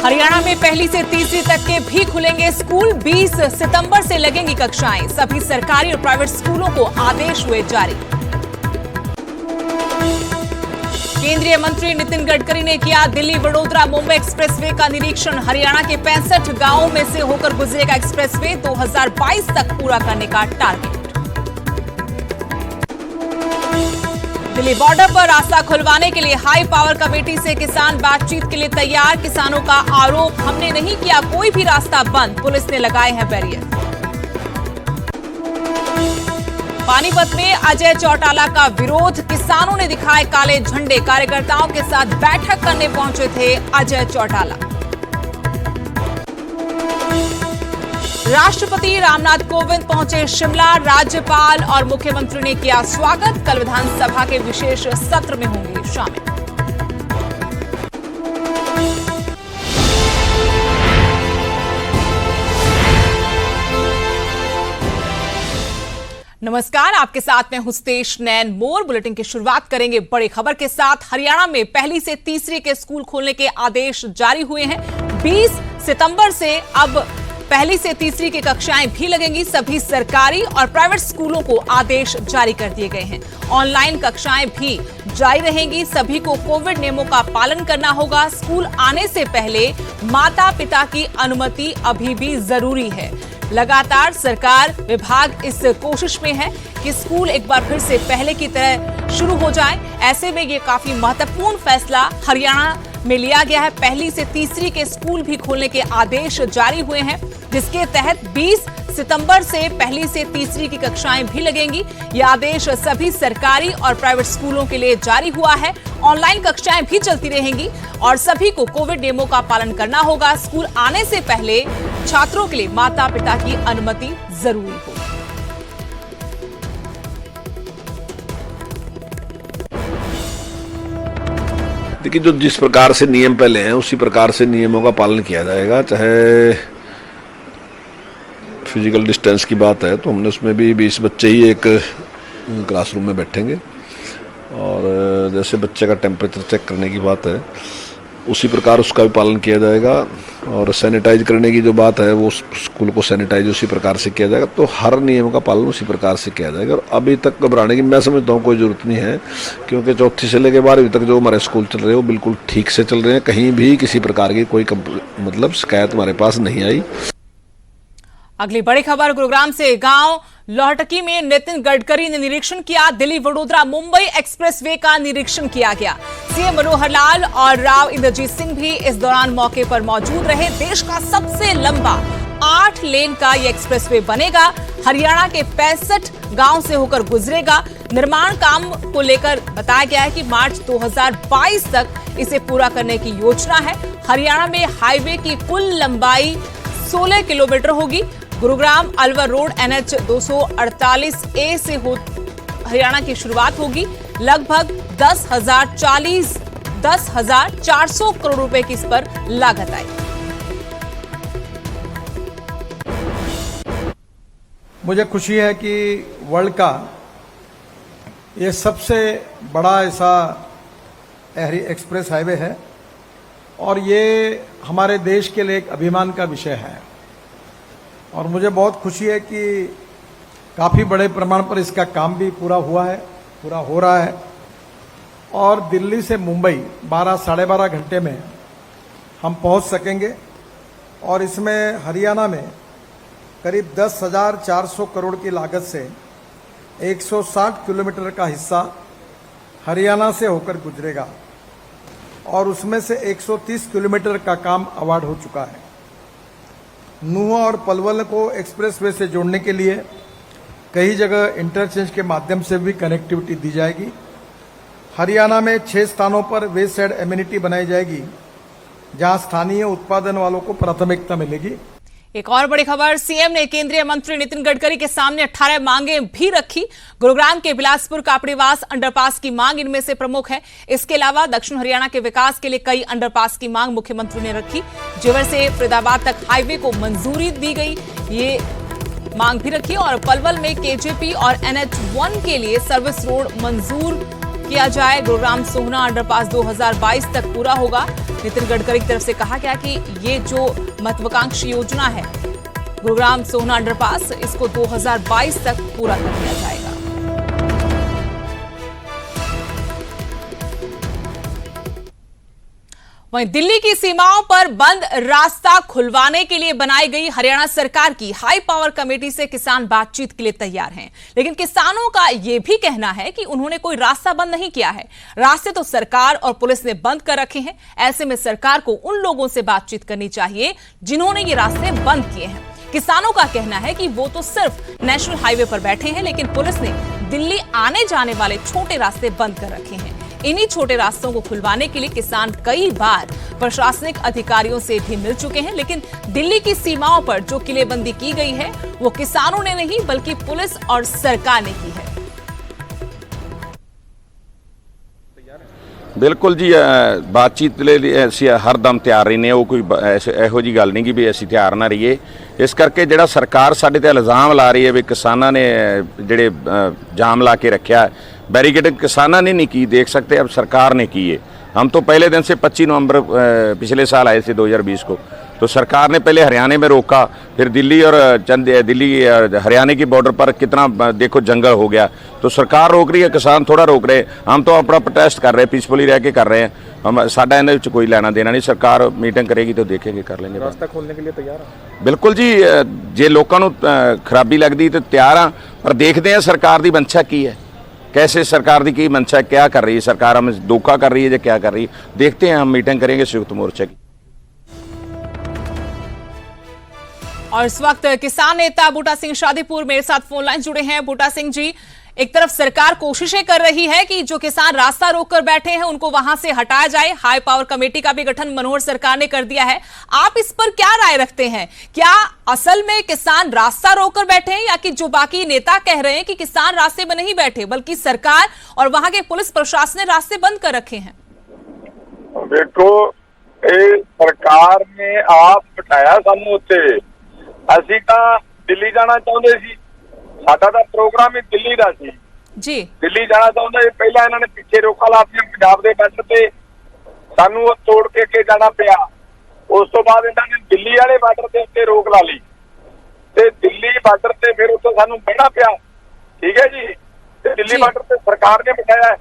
हरियाणा में पहली से तीसरी तक के भी खुलेंगे स्कूल। 20 सितंबर से लगेंगी कक्षाएं। सभी सरकारी और प्राइवेट स्कूलों को आदेश हुए जारी। केंद्रीय मंत्री नितिन गडकरी ने किया दिल्ली वडोदरा मुंबई एक्सप्रेसवे का निरीक्षण। हरियाणा के 65 गांवों में से होकर गुजरेगा एक्सप्रेसवे। 2022 तक पूरा करने का टारगेट। दिल्ली बॉर्डर पर रास्ता खुलवाने के लिए हाई पावर कमेटी से किसान बातचीत के लिए तैयार। किसानों का आरोप, हमने नहीं किया कोई भी रास्ता बंद, पुलिस ने लगाए हैं बैरियर। पानीपत में अजय चौटाला का विरोध, किसानों ने दिखाए काले झंडे। कार्यकर्ताओं के साथ बैठक करने पहुंचे थे अजय चौटाला। राष्ट्रपति रामनाथ कोविंद पहुंचे शिमला। राज्यपाल और मुख्यमंत्री ने किया स्वागत। कल विधानसभा के विशेष सत्र में होंगे शामिल। नमस्कार, आपके साथ में हुस्तेश नैन मोर। बुलेटिन की शुरुआत करेंगे बड़ी खबर के साथ। हरियाणा में पहली से तीसरी के स्कूल खोलने के आदेश जारी हुए हैं। 20 सितंबर से अब पहली से तीसरी की कक्षाएं भी लगेंगी। सभी सरकारी और प्राइवेट स्कूलों को आदेश जारी कर दिए गए हैं। ऑनलाइन कक्षाएं भी जारी रहेंगी। सभी को कोविड नियमों का पालन करना होगा। स्कूल आने से पहले माता पिता की अनुमति अभी भी जरूरी है। लगातार सरकार विभाग इस कोशिश में है कि स्कूल एक बार फिर से पहले की तरह शुरू हो जाए। ऐसे में ये काफी महत्वपूर्ण फैसला हरियाणा में लिया गया है। पहली से तीसरी के स्कूल भी खोलने के आदेश जारी हुए हैं, जिसके तहत 20 सितंबर से पहली से तीसरी की कक्षाएं भी लगेंगी। यह आदेश सभी सरकारी और प्राइवेट स्कूलों के लिए जारी हुआ है। ऑनलाइन कक्षाएं भी चलती रहेंगी और सभी को कोविड नियमों का पालन करना होगा। स्कूल आने से पहले छात्रों के लिए माता पिता की अनुमति जरूरी होगी। देखिए, जो जिस प्रकार से नियम पहले हैं उसी प्रकार से नियमों का पालन किया जाएगा। चाहे फिजिकल डिस्टेंस की बात है तो हमने उसमें भी 20 बच्चे ही एक क्लासरूम में बैठेंगे, और जैसे बच्चे का टेम्परेचर चेक करने की बात है उसी प्रकार उसका भी पालन किया जाएगा। और सैनिटाइज करने की जो बात है वो स्कूल को सैनिटाइज उसी प्रकार से किया जाएगा। तो हर नियम का पालन उसी प्रकार से किया जाएगा। और अभी तक घबराने की मैं समझता हूँ कोई ज़रूरत नहीं है, क्योंकि चौथी से लेकर 12वीं तक जो हमारे स्कूल चल रहे हैं वो बिल्कुल ठीक से चल रहे हैं। कहीं भी किसी प्रकार की कोई शिकायत हमारे पास नहीं आई। अगली बड़ी खबर गुरुग्राम से। गांव लोहटकी में नितिन गडकरी ने निरीक्षण किया। दिल्ली वडोदरा मुंबई एक्सप्रेसवे का निरीक्षण किया गया। सीएम मनोहर लाल और राव इंद्रजीत सिंह भी इस दौरान मौके पर मौजूद रहे। देश का सबसे लंबा 8 लेन का यह एक्सप्रेसवे बनेगा। हरियाणा के 65 गांव से होकर गुजरेगा। निर्माण काम को लेकर बताया गया है कि मार्च 2022 तक इसे पूरा करने की योजना है। हरियाणा में हाईवे की कुल लंबाई 16 किलोमीटर होगी। Gurugram Alwar road NH 248A से हरियाणा की शुरुआत होगी। लगभग 10,400 करोड़ रुपए की इस पर लागत आई। मुझे खुशी है कि वर्ल्ड का ये सबसे बड़ा ऐसा एक्सप्रेस हाईवे है और ये हमारे देश के लिए एक अभिमान का विषय है। और मुझे बहुत खुशी है कि काफ़ी बड़े प्रमाण पर इसका काम भी पूरा हो रहा है। और दिल्ली से मुंबई 12 साढ़े 12 घंटे में हम पहुंच सकेंगे। और इसमें हरियाणा में करीब 10,400 करोड़ की लागत से 160 किलोमीटर का हिस्सा हरियाणा से होकर गुजरेगा और उसमें से 130 किलोमीटर का काम अवार्ड हो चुका है। नुआ और पलवल को एक्सप्रेसवे से जोड़ने के लिए कई जगह इंटरचेंज के माध्यम से भी कनेक्टिविटी दी जाएगी। हरियाणा में 6 स्थानों पर वेस्ट साइड एमिनिटी बनाई जाएगी, जहां स्थानीय उत्पादन वालों को प्राथमिकता मिलेगी। एक और बड़ी खबर, सीएम ने केंद्रीय मंत्री नितिन गडकरी के सामने 18 मांगें भी रखी। गुरुग्राम के बिलासपुर कापड़ीवास अंडरपास की मांग इनमें से प्रमुख है। इसके अलावा दक्षिण हरियाणा के विकास के लिए कई अंडरपास की मांग मुख्यमंत्री ने रखी। जेवर से फरीदाबाद तक हाईवे को मंजूरी दी गई, ये मांग भी रखी। और पलवल में केजेपी और NH1 के लिए सर्विस रोड मंजूर किया जाए। गुरुग्राम सोहना अंडरपास 2022 तक पूरा होगा। नितिन गडकरी की तरफ से कहा गया कि ये जो महत्वाकांक्षी योजना है गुरुग्राम सोहना अंडरपास, इसको 2022 तक पूरा कर दिया जाएगा। वहीं दिल्ली की सीमाओं पर बंद रास्ता खुलवाने के लिए बनाई गई हरियाणा सरकार की हाई पावर कमेटी से किसान बातचीत के लिए तैयार हैं, लेकिन किसानों का यह भी कहना है कि उन्होंने कोई रास्ता बंद नहीं किया है। रास्ते तो सरकार और पुलिस ने बंद कर रखे हैं। ऐसे में सरकार को उन लोगों से बातचीत करनी चाहिए जिन्होंने ये रास्ते बंद किए हैं। किसानों का कहना है कि वो तो सिर्फ नेशनल हाईवे पर बैठे हैं, लेकिन पुलिस ने दिल्ली आने जाने वाले छोटे रास्ते बंद कर रखे हैं। इन्हीं छोटे रास्तों को खुलवाने के लिए किसान कई बार प्रशासनिक अधिकारियों से भी मिल चुके हैं, लेकिन दिल्ली की सीमाओं पर जो किलेबंदी की गई है वो किसानों ने नहीं बल्कि पुलिस और सरकार ने की है। बिल्कुल जी, बातचीत ਲਈ ਅਸੀਂ ਹਰਦਮ ਤਿਆਰ ਰਹਿੰਦੇ ਹਾਂ। ਉਹ ਕੋਈ ਇਹੋ ਜੀ ਗੱਲ ਨਹੀਂ ਕਿ ਵੀ ਅਸੀਂ ਤਿਆਰ ਨਾ ਰਹੀਏ। ਇਸ ਕਰਕੇ ਜਿਹੜਾ ਸਰਕਾਰ ਸਾਡੇ ਤੇ ਇਲਜ਼ਾਮ ਲਾ ਰਹੀ ਹੈ ਵੀ ਕਿਸਾਨਾਂ ਨੇ ਜਿਹੜੇ ਜਾਮ ਲਾ ਕੇ ਰੱਖਿਆ, बैरिकेडिंग किसाना ने नहीं की, देख सकते हैं अब सरकार ने की है। हम तो पहले दिन से 25 नवंबर पिछले साल आए थे 2020 को, तो सरकार ने पहले हरियाणा में रोका, फिर दिल्ली और दिल्ली हरियाणा की बॉर्डर पर कितना देखो जंगल हो गया, तो सरकार रोक रही है, किसान थोड़ा रोक रहे हैं। हम तो अपना प्रोटेस्ट कर रहे हैं, पीसफुली रह के कर रहे हैं। हम साडा इन्हें कोई लेना देना नहीं। सरकार मीटिंग करेगी तो देखेंगे, कर लेंगे। रास्ता खोलने के लिए तैयार है? बिल्कुल जी, जे लोगों को खराबी लगती तो तैयार हाँ, पर देखते हैं सरकार की मंशा की है, कैसे सरकार की की मंशा, क्या कर रही है सरकार, हमें धोखा कर रही है या क्या कर रही है, देखते हैं। हम मीटिंग करेंगे संयुक्त मोर्चा की। और इस वक्त किसान नेता बूटा सिंह शादीपुर मेरे साथ फोन लाइन जुड़े हैं। बूटा सिंह जी, एक तरफ सरकार कोशिशें कर रही है कि जो किसान रास्ता रोककर बैठे हैं उनको वहां से हटाया जाए। हाई पावर कमेटी का भी गठन मनोहर सरकार ने कर दिया है। आप इस पर क्या राय रखते हैं? क्या असल में किसान रास्ता रोककर बैठे हैं या कि जो बाकी नेता कह रहे हैं कि किसान रास्ते में नहीं बैठे बल्कि सरकार और वहां के पुलिस प्रशासन ने रास्ते बंद कर रखे हैं? देखो, सरकार ने आप बिठाया सानू उत्ते, ਅਸੀਂ ਤਾਂ ਦਿੱਲੀ ਜਾਣਾ ਚਾਹੁੰਦੇ ਸੀ। ਸਾਡਾ ਤਾਂ ਪ੍ਰੋਗਰਾਮ ਹੀ ਦਿੱਲੀ ਦਾ ਸੀ ਜੀ। ਦਿੱਲੀ ਜਾਣਾ ਚਾਹੁੰਦੇ ਸੀ। ਪਹਿਲਾਂ ਇਹਨਾਂ ਨੇ ਪਿੱਛੇ ਰੋਕਾਂ ਲਾਤੀਆਂ ਪੰਜਾਬ ਦੇ ਬਾਰਡਰ ਤੇ, ਸਾਨੂੰ ਉਹ ਤੋੜ ਕੇ ਅੱਗੇ ਜਾਣਾ ਪਿਆ। ਉਸ ਤੋਂ ਬਾਅਦ ਇਹਨਾਂ ਨੇ ਦਿੱਲੀ ਵਾਲੇ ਬਾਰਡਰ ਦੇ ਉੱਤੇ ਰੋਕ ਲਾ ਲਈ ਤੇ ਦਿੱਲੀ ਬਾਰਡਰ ਤੇ ਫਿਰ ਉੱਥੇ ਸਾਨੂੰ ਬਹਿਣਾ ਪਿਆ। ਠੀਕ ਹੈ ਜੀ, ਤੇ ਦਿੱਲੀ ਬਾਰਡਰ ਤੇ ਸਰਕਾਰ ਨੇ ਬਿਠਾਇਆ,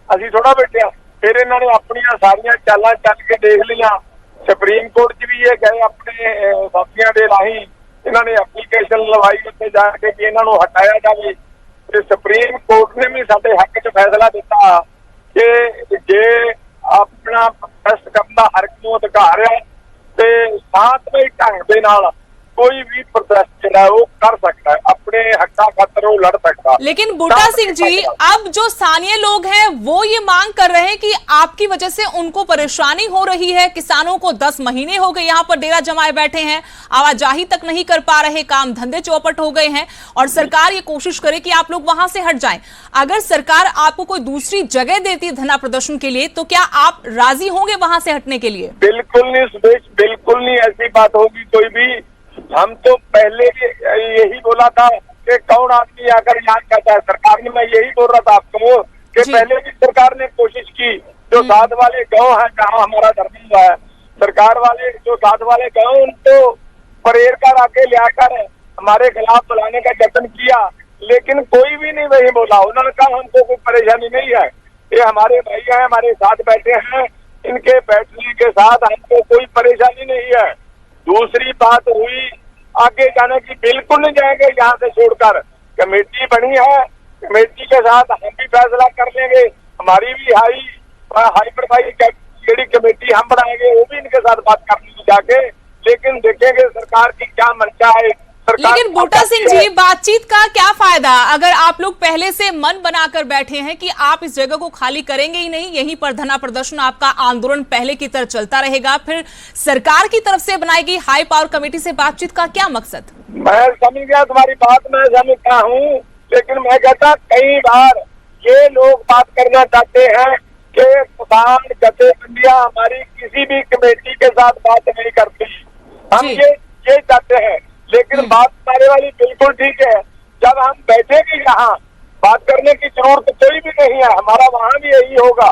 ਅਸੀਂ ਥੋੜਾ ਬੈਠਿਆ। ਫਿਰ ਇਹਨਾਂ ਨੇ ਆਪਣੀਆਂ ਸਾਰੀਆਂ ਚਾਲਾਂ ਚੱਲ ਕੇ ਦੇਖ ਲਈਆਂ। ਸੁਪਰੀਮ ਕੋਰਟ 'ਚ ਵੀ ਇਹ ਗਏ ਆਪਣੇ ਸਾਥੀਆਂ ਦੇ ਰਾਹੀਂ, ਇਹਨਾਂ ਨੇ ਐਪਲੀਕੇਸ਼ਨ ਲਵਾਈ ਉੱਥੇ ਜਾ ਕੇ ਕਿ ਇਹਨਾਂ ਨੂੰ ਹਟਾਇਆ ਜਾਵੇ। ਤੇ ਸੁਪਰੀਮ ਕੋਰਟ ਨੇ ਵੀ ਸਾਡੇ ਹੱਕ 'ਚ ਫੈਸਲਾ ਦਿੱਤਾ ਕਿ ਜੇ ਆਪਣਾ ਪ੍ਰੋਟੈਸਟ ਕਰਨ ਦਾ ਹਰ ਇੱਕ ਨੂੰ ਅਧਿਕਾਰ ਹੈ ਤੇ ਸ਼ਾਂਤਮਈ ਢੰਗ ਦੇ ਨਾਲ कोई भी प्रोटेस्ट जो है वो कर सकता है, अपने हक खातर वो लड़ सकता है। लेकिन बूटा सिंह जी, अब जो स्थानीय लोग हैं वो ये मांग कर रहे हैं कि आपकी वजह से उनको परेशानी हो रही है। किसानों को 10 महीने हो गए यहाँ पर डेरा जमाए बैठे हैं, आवाजाही तक नहीं कर पा रहे, काम धंधे चौपट हो गए हैं और सरकार ये कोशिश करे कि आप लोग वहां से हट जाएं। अगर सरकार आपको कोई दूसरी जगह देती है धरना प्रदर्शन के लिए तो क्या आप राजी होंगे वहां से हटने के लिए? बिल्कुल नहीं सुदेश, बिल्कुल नहीं ऐसी बात होगी कोई भी। हम तो पहले भी यही बोला था कि कौन आदमी आकर यहाँ कहता है सरकार ने, मैं यही बोल रहा था आपको कि पहले भी सरकार ने कोशिश की, जो साथ वाले गांव हैं जहाँ हमारा धर्म हुआ है, सरकार वाले जो साथ वाले गांव उनको परेर कर आके ले आकर हमारे खिलाफ बुलाने का यत्न किया, लेकिन कोई भी नहीं वही बोला। उन्होंने कहा हमको कोई परेशानी नहीं है, ये हमारे भाई हैं, हमारे साथ बैठे हैं, इनके बैठने के साथ हमको कोई परेशानी नहीं है। दूसरी बात हुई आगे जाने की, बिल्कुल नहीं जाएंगे यहाँ से छोड़कर। कमेटी बनी है, कमेटी के साथ हम भी फैसला कर लेंगे। हमारी भी हाई प्रोफाइल कमेटी हम बनाएंगे, वो भी इनके साथ बात कर लेंगे जाके, लेकिन देखेंगे सरकार की क्या मंशा है। लेकिन बूटा सिंह जी, बातचीत का क्या फायदा अगर आप लोग पहले से मन बनाकर बैठे हैं कि आप इस जगह को खाली करेंगे ही नहीं, यहीं पर धरना प्रदर्शन, आपका आंदोलन पहले की तरह चलता रहेगा, फिर सरकार की तरफ से बनाई गई हाई पावर कमेटी से बातचीत का क्या मकसद? मैं समझ गया तुम्हारी बात, मैं समझता हूँ, लेकिन मैं कहता कई बार ये लोग बात करना चाहते हैं कि किसान जथेबंदियां हमारी किसी भी कमेटी के साथ बात नहीं करती, हम ये चाहते हैं। लेकिन बात हमारे वाली बिल्कुल ठीक है, जब हम बैठेंगे यहाँ बात करने की जरूरत कोई भी नहीं है। हमारा वहां भी यही होगा।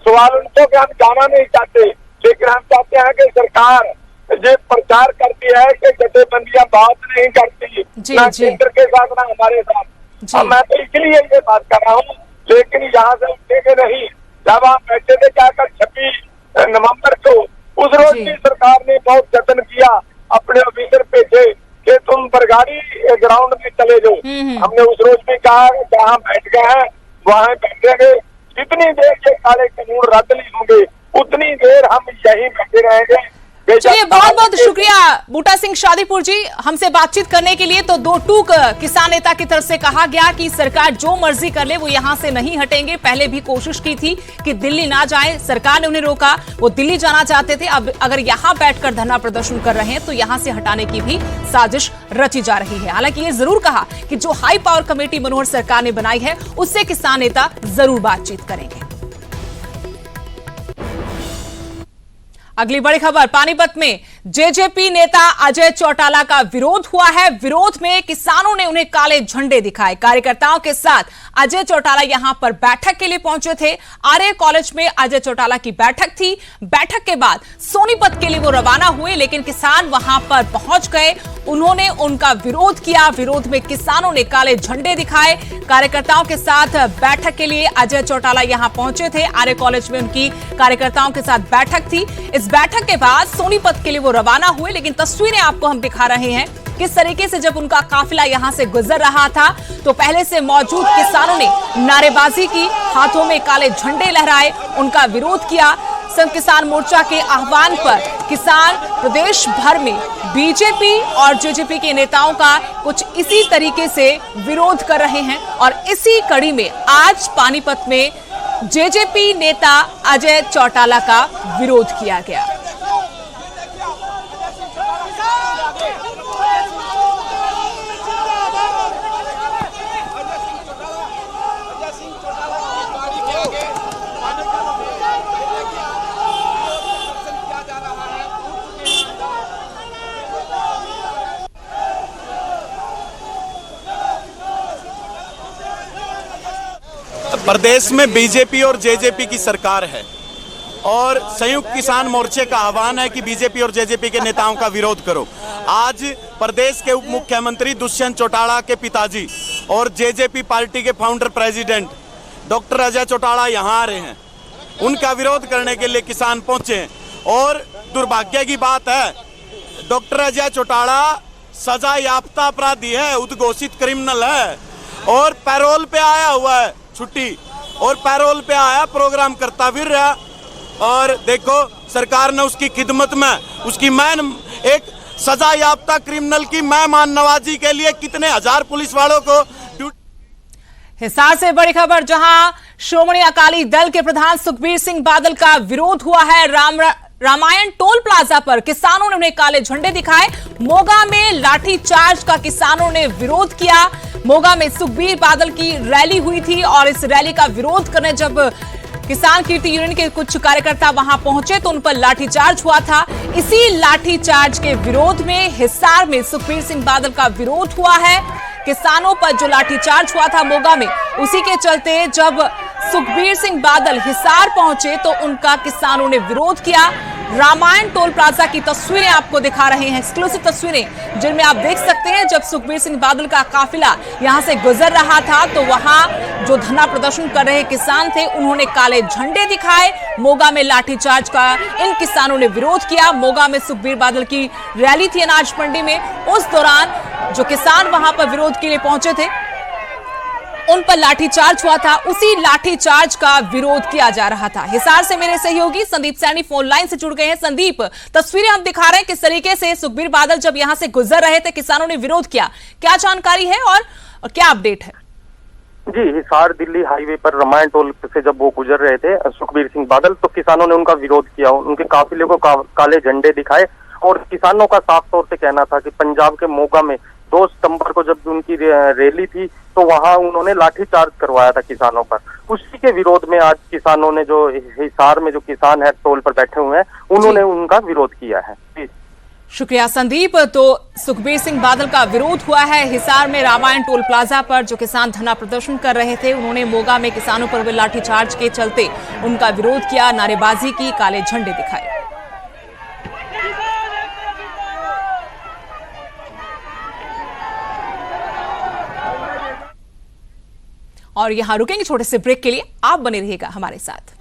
सवाल उनको कि हम जाना नहीं चाहते, लेकिन हम चाहते हैं कि सरकार ये प्रचार करती है कि जथेबंदियां बात नहीं करती, ना केंद्र के साथ ना हमारे साथ। अब मैं तो इसलिए ये बात कर रहा हूँ, लेकिन यहाँ से उठेंगे नहीं। जब आप बैठे थे जाकर 26 नवंबर को, उस रोज भी सरकार ने बहुत जतन किया, अपने ऑफिसर भेजे कि तुम बरगाड़ी ग्राउंड में चले जाओ। हमने उस रोज भी कहा जहाँ बैठ गए हैं वहां बैठेंगे, जितनी देर ये काले कानून रद्द नहीं होंगे उतनी देर हम यहीं बैठे रहेंगे। चलिए, बहुत बहुत शुक्रिया बूटा सिंह शादीपुर जी हमसे बातचीत करने के लिए। तो दो टूक किसान नेता की तरफ से कहा गया कि सरकार जो मर्जी कर ले वो यहां से नहीं हटेंगे। पहले भी कोशिश की थी कि दिल्ली ना जाए, सरकार ने उन्हें रोका, वो दिल्ली जाना चाहते थे। अब अगर यहां बैठकर धरना प्रदर्शन कर रहे हैं तो यहां से हटाने की भी साजिश रची जा रही है। हालांकि ये जरूर कहा कि जो हाई पावर कमेटी मनोहर सरकार ने बनाई है उससे किसान नेता जरूर बातचीत करेंगे। अगली बड़ी खबर, पानीपत में जेजेपी नेता अजय चौटाला का विरोध हुआ है। विरोध में किसानों ने उन्हें काले झंडे दिखाए। कार्यकर्ताओं के साथ अजय चौटाला यहां पर बैठक के लिए पहुंचे थे। आर्य कॉलेज में अजय चौटाला की बैठक थी। बैठक के बाद सोनीपत के लिए वो रवाना हुए, लेकिन किसान वहां पर पहुंच गए। उन्होंने उनका विरोध किया। विरोध में किसानों ने काले झंडे दिखाए। कार्यकर्ताओं के साथ बैठक के लिए अजय चौटाला यहां पहुंचे थे। आर्य कॉलेज में उनकी कार्यकर्ताओं के साथ बैठक थी। इस बैठक के बाद सोनीपत के लिए वो रवाना हुए, लेकिन तस्वीरें आपको हम दिखा रहे हैं किस तरीके से जब उनका काफिला यहां से गुजर रहा था तो पहले से मौजूद किसानों ने नारेबाजी की, हाथों में काले झंडे लहराए, उनका विरोध किया। संघ किसान मोर्चा के आह्वान पर किसान प्रदेश भर में बीजेपी और जेजेपी के नेताओं का कुछ इसी तरीके से विरोध कर रहे हैं। और इसी कड़ी में आज पानीपत में जेजेपी नेता अजय चौटाला का विरोध किया गया। प्रदेश में बीजेपी और जेजेपी की सरकार है और संयुक्त किसान मोर्चे का आह्वान है कि बीजेपी और जेजेपी के नेताओं का विरोध करो। आज प्रदेश के उप मुख्यमंत्री दुष्यंत चौटाला के पिताजी और जेजेपी पार्टी के founder president doctor Ajay Chautala यहां आ रहे हैं। उनका विरोध करने के लिए किसान पहुंचे हैं और दुर्भाग्य की बात है डॉक्टर अजय चौटाला सजा याफ्ता अपराधी है, उद्घोषित क्रिमिनल है और पैरोल पे आया हुआ है, छुट्टी और पैरोल पे आया, प्रोग्राम करता फिर रहा। और देखो सरकार ने उसकी खिदमत में उसकी मैन एक सजा याफ्ता क्रिमिनल की मेहमान नवाजी के लिए कितने हजार पुलिस वालों को हिसार से बड़ी खबर, जहां श्रोमणी अकाली दल के प्रधान सुखबीर सिंह बादल का विरोध हुआ है। रामायण टोल प्लाजा पर किसानों ने उन्हें काले झंडे दिखाए। मोगा में लाठीचार्ज का किसानों ने विरोध किया। मोगा में सुखबीर बादल की रैली हुई थी और इस रैली का विरोध करने जब किसान कीर्ति यूनियन के कुछ कार्यकर्ता वहां पहुंचे तो उन पर लाठीचार्ज हुआ था। इसी लाठीचार्ज के विरोध में हिसार में सुखबीर सिंह बादल का विरोध हुआ है। किसानों पर जो लाठीचार्ज हुआ था मोगा में, उसी के चलते जब सुखबीर सिंह बादल हिसार पहुंचे तो उनका किसानों ने विरोध किया। रामायण टोल प्लाजा की तस्वीरें आपको दिखा रहे हैं, एक्सक्लूसिव तस्वीरें, जिनमें आप देख सकते हैं जब सुखबीर सिंह बादल का काफिला यहां से गुजर रहा था तो वहां जो धरना प्रदर्शन कर रहे किसान थे उन्होंने काले झंडे दिखाए। मोगा में लाठीचार्ज का इन किसानों ने विरोध किया। मोगा में सुखबीर बादल की रैली थी अनाज मंडी में, उस दौरान जो किसान वहां पर विरोध के लिए पहुंचे थे उन पर लाठीचार्ज हुआ था। उसी लाठीचार्ज का विरोध किया जा रहा था। हिसार से मेरे सहयोगी संदीप सैनी फोन लाइन से जुड़ गए हैं। संदीप, तस्वीरें हम दिखा रहे हैं किस तरीके से सुखबीर बादल जब यहां से गुजर रहे थे किसानों ने विरोध किया, क्या जानकारी है और क्या अपडेट है? जी, हिसार दिल्ली हाईवे पर रामायण टोल से जब वो गुजर रहे थे सुखबीर सिंह बादल, तो किसानों ने उनका विरोध किया, उनके काफिले को काले झंडे दिखाए। और किसानों का साफ तौर से कहना था कि पंजाब के मोगा में 2 सितंबर को जब उनकी रैली थी तो वहां उन्होंने लाठीचार्ज करवाया था किसानों पर। उसी के विरोध में आज किसानों ने, जो हिसार में जो किसान है टोल पर बैठे हुए हैं, उन्होंने उनका विरोध किया है। शुक्रिया संदीप। तो सुखबीर सिंह बादल का विरोध हुआ है हिसार में रामायण टोल प्लाजा पर। जो किसान धरना प्रदर्शन कर रहे थे, उन्होंने मोगा में किसानों पर हुए लाठीचार्ज के चलते उनका विरोध किया, नारेबाजी की, काले झंडे दिखाए। और यहां रुकेंगे छोटे से ब्रेक के लिए, आप बने रहिएगा हमारे साथ।